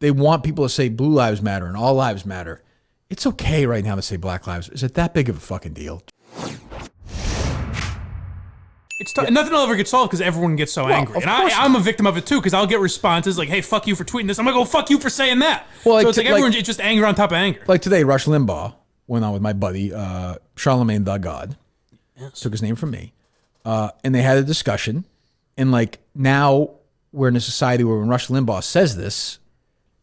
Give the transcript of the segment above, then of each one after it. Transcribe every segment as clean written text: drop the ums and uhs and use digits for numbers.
they want people to say blue lives matter and all lives matter. It's okay right now to say black lives. Is it that big of a fucking deal? It's nothing will ever get solved because everyone gets so angry. And I'm a victim of it too because I'll get responses like, hey, fuck you for tweeting this. I'm going to go, fuck you for saying that. Well, so it's like everyone's just anger on top of anger. Like today, Rush Limbaugh went on with my buddy, Charlamagne the God. Yes. Took his name from me. And they had a discussion. And like now we're in a society where when Rush Limbaugh says this,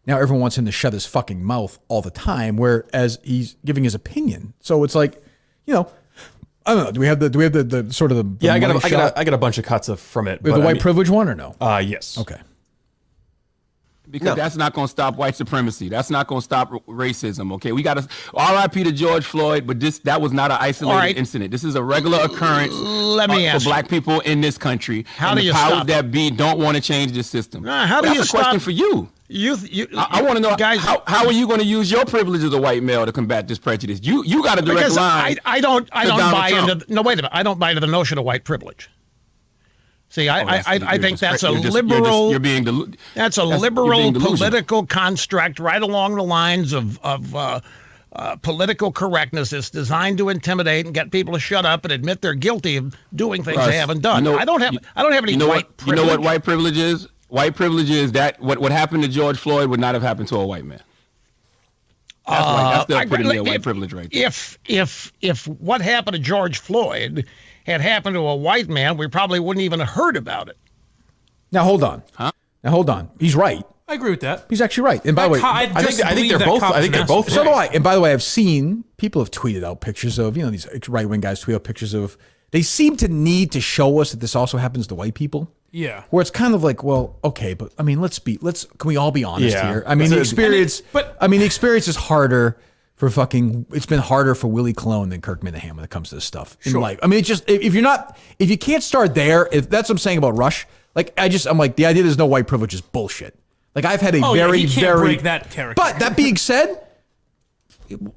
now everyone wants him to shut his fucking mouth all the time, whereas he's giving his opinion. So it's like, you know, I don't know. Do we have the sort of the yeah? I got a bunch of cuts from it. The white privilege one or no? Yes. Okay. Because that's not going to stop white supremacy. That's not going to stop racism. Okay, we got to R.I.P. to George Floyd, but that was not an isolated incident. This is a regular occurrence for black people in this country. How do you stop? The powers that be don't want to change the system. How do you that's stop? a question for you. I want to know, guys, how are you going to use your privilege as a white male to combat this prejudice? You got a direct line. I don't buy into. No, wait a minute. I don't buy into the notion of white privilege. See, I think that's a liberal. That's a liberal political construct right along the lines of political correctness. It's designed to intimidate and get people to shut up and admit they're guilty of doing things they haven't done. I don't have any white privilege. You know what white privilege is? White privilege is that what happened to George Floyd would not have happened to a white man. That's the epitome of white privilege right there. If what happened to George Floyd had happened to a white man, we probably wouldn't even have heard about it. Now hold on. Now hold on. He's right. I agree with that. He's actually right. And by the way, I think they're both. So do I. And by the way, I've seen people have tweeted out pictures of, you know, these right-wing guys tweet out pictures of. They seem to need to show us that this also happens to white people. Yeah. Where it's kind of like, well, okay, but I mean, can we all be honest here? I mean, the experience is harder for it's been harder for Willie Colon than Kirk Minihane when it comes to this stuff in life. I mean, it's just, if you can't start there, if that's what I'm saying about Rush, like, I'm like, the idea there's no white privilege is bullshit. Like, I've had he can't break that character. But that being said,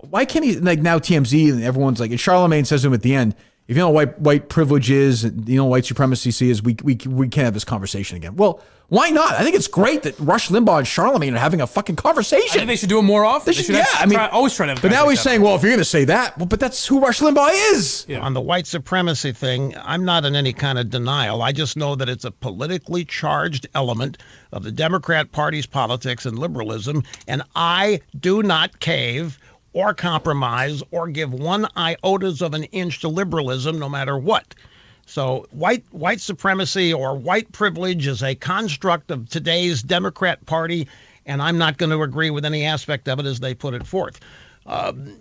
why can't he, like, now TMZ and everyone's like, and Charlamagne says to him at the end, if you know what white privilege is, you know white supremacy is, we can't have this conversation again. Well, why not? I think it's great that Rush Limbaugh and Charlamagne are having a fucking conversation. I think they should do it more often. They should always try to have. But now he's saying, well, if you're going to say that, well, but that's who Rush Limbaugh is. Yeah. On the white supremacy thing, I'm not in any kind of denial. I just know that it's a politically charged element of the Democrat Party's politics and liberalism, and I do not cave or compromise or give one iota of an inch to liberalism no matter what. So white supremacy or white privilege is a construct of today's Democrat Party, and I'm not going to agree with any aspect of it as they put it forth. I'm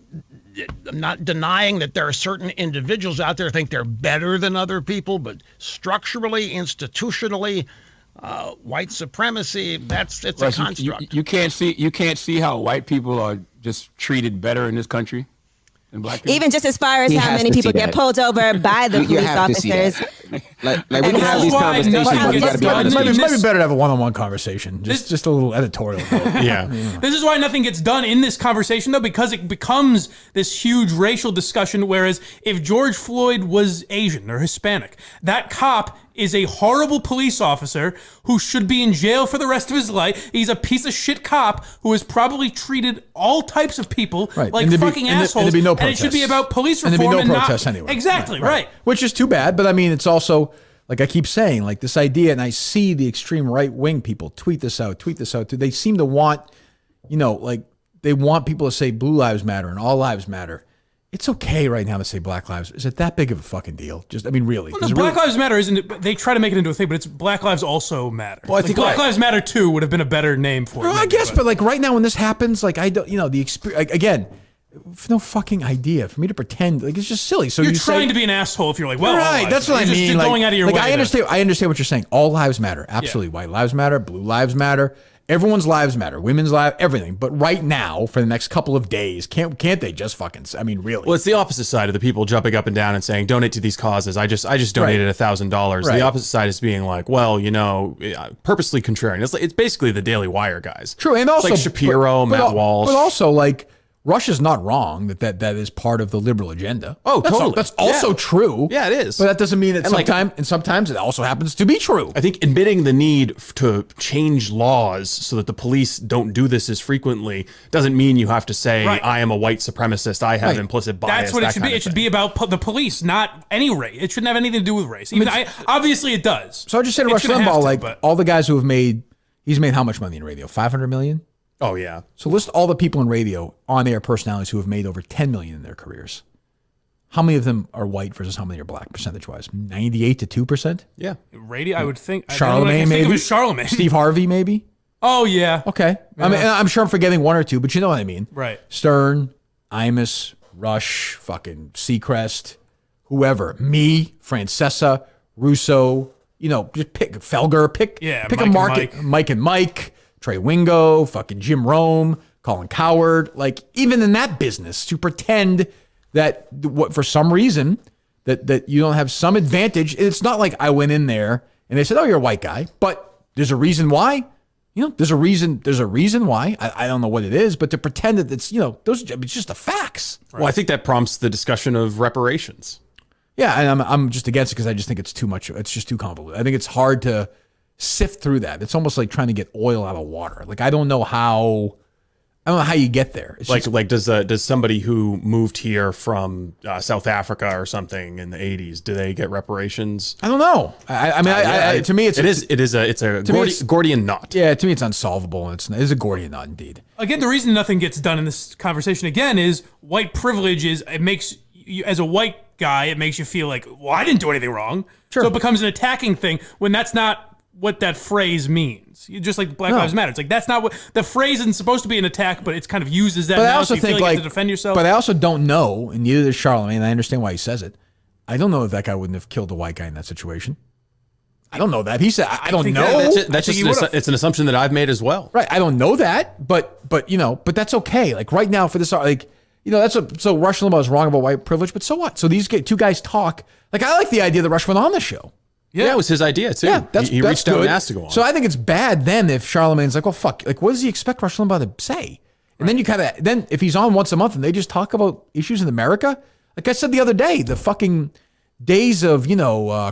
not denying that there are certain individuals out there who think they're better than other people, but structurally, institutionally, white supremacy, it's a construct. You can't see how white people are just treated better in this country than black people. Even just as far as how many people get pulled over by the police officers. Like we can have these conversations, but we got to be honest. It might be better to have a one-on-one conversation. Just a little editorial. Yeah. This is why nothing gets done in this conversation, though, because it becomes this huge racial discussion, whereas if George Floyd was Asian or Hispanic, that cop is a horrible police officer who should be in jail for the rest of his life. He's a piece of shit cop who has probably treated all types of people like fucking assholes. And, and it should be about police reform. And there'd be no protests anyway. Exactly, right. Which is too bad, but I mean, it's also, like I keep saying, like this idea, and I see the extreme right-wing people tweet this out. They seem to want, like they want people to say blue lives matter and all lives matter. It's okay right now to say black lives. Is it that big of a fucking deal? Just, I mean, really. Well, no, Black Lives Matter isn't it? They try to make it into a thing, but it's Black Lives also matter. Well, I think Black Lives Matter 2 would have been a better name for it. Well, I guess, but like right now when this happens, like I don't, the experience, again, no fucking idea for me to pretend, like it's just silly. So you're trying to be an asshole if you're like, well, right, that's what I mean. Just going out of your way. I understand what you're saying. All lives matter. Absolutely. Yeah. White lives matter. Blue lives matter. Everyone's lives matter. Women's lives, everything. But right now, for the next couple of days, can't they just fucking? I mean, really? Well, it's the opposite side of the people jumping up and down and saying, "Donate to these causes." I just donated $1,000. Right. The opposite side is being like, "Well, purposely contrarian." It's basically the Daily Wire guys. True, and also it's like Shapiro, Matt Walsh, but also like Rush is not wrong that is part of the liberal agenda. Oh, totally. That's also true. Yeah, it is. But that doesn't mean that sometimes it also happens to be true. I think admitting the need to change laws so that the police don't do this as frequently doesn't mean you have to say, I am a white supremacist, I have implicit bias. That's what it should be. It should be about the police, not any race. It shouldn't have anything to do with race. Obviously it does. So I just said to Rush Limbaugh, all the guys who have he's made how much money in radio? 500 million? Oh, yeah. So list all the people in radio, on-air personalities who have made over 10 million in their careers. How many of them are white versus how many are black, percentage-wise? 98 to 2%? Yeah. Radio, I would think. Charlamagne, maybe? Charlamagne. Steve Harvey, maybe? Oh, yeah. Okay. Yeah. I mean, I'm sure I'm forgetting one or two, but you know what I mean. Right. Stern, Imus, Rush, fucking Seacrest, whoever. Me, Francesa, Russo, just pick Felger, pick a market. Mike and Mike. Trey Wingo, fucking Jim Rome, Colin Coward, like even in that business to pretend that for some reason that you don't have some advantage. It's not like I went in there and they said, "Oh, you're a white guy," but there's a reason why. There's a reason why. I don't know what it is, but to pretend that it's it's just the facts. Right. Well, I think that prompts the discussion of reparations. Yeah, and I'm just against it because I just think it's too much. It's just too convoluted. I think it's hard to sift through that. It's almost like trying to get oil out of water. Like I don't know how you get there. It's does somebody who moved here from South Africa or something in the 80s, do they get reparations? I don't know. To me, it's a Gordian knot. Yeah, to me, it's unsolvable, and it's a Gordian knot indeed. Again, the reason nothing gets done in this conversation again is white privilege it makes you, as a white guy, it makes you feel like, well, I didn't do anything wrong. Sure. So it becomes an attacking thing when that's not what that phrase means. Just like Black Lives Matter. It's like that's not what the phrase isn't supposed to be an attack, but it's kind of used as that. But I also think you have to defend yourself. But I also don't know, and neither does Charlamagne, and I understand why he says it. I don't know if that guy wouldn't have killed a white guy in that situation. I don't know that. He said, I don't know. It's an assumption that I've made as well. Right. I don't know that, but that's okay. Like right now for this, so Rush Limbaugh is wrong about white privilege, but so what? So these two guys talk. Like I like the idea that Rush went on the show. Yeah, it was his idea too. Yeah, he reached out and asked to go on. So I think it's bad then if Charlamagne's like, well, fuck, like what does he expect Rush Limbaugh to say? And then then if he's on once a month and they just talk about issues in America, like I said the other day, the fucking days of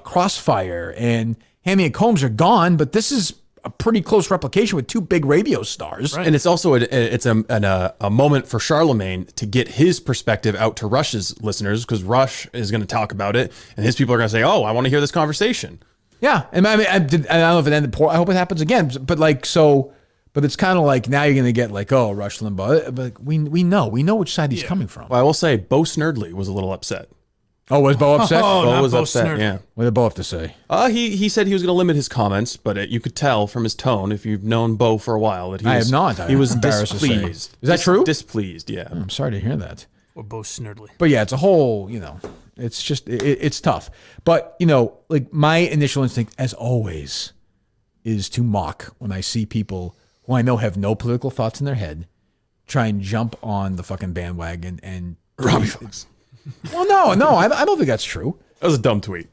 Crossfire and Hammy and Combs are gone, but this is a pretty close replication with two big radio stars. Right. And it's also a moment for Charlamagne to get his perspective out to Rush's listeners, because Rush is going to talk about it and his people are going to say, oh, I want to hear this conversation. Yeah. And I don't know if it ended poor. I hope it happens again. But but it's kind of like now you're going to get like, oh, Rush Limbaugh. But we know which side he's coming from. Well, I will say Bo Snerdley was a little upset. Oh, was Bo upset? Bo was upset, yeah. What did Bo have to say? He said he was going to limit his comments, but you could tell from his tone, if you've known Bo for a while, that he was displeased. Is that true? Displeased, yeah. I'm sorry to hear that. Or Bo Snerdley. But yeah, it's a whole, it's just, it's tough. But, like my initial instinct, as always, is to mock when I see people who I know have no political thoughts in their head try and jump on the fucking bandwagon and... Robbie Fox. Well, no, I don't think that's true. That was a dumb tweet.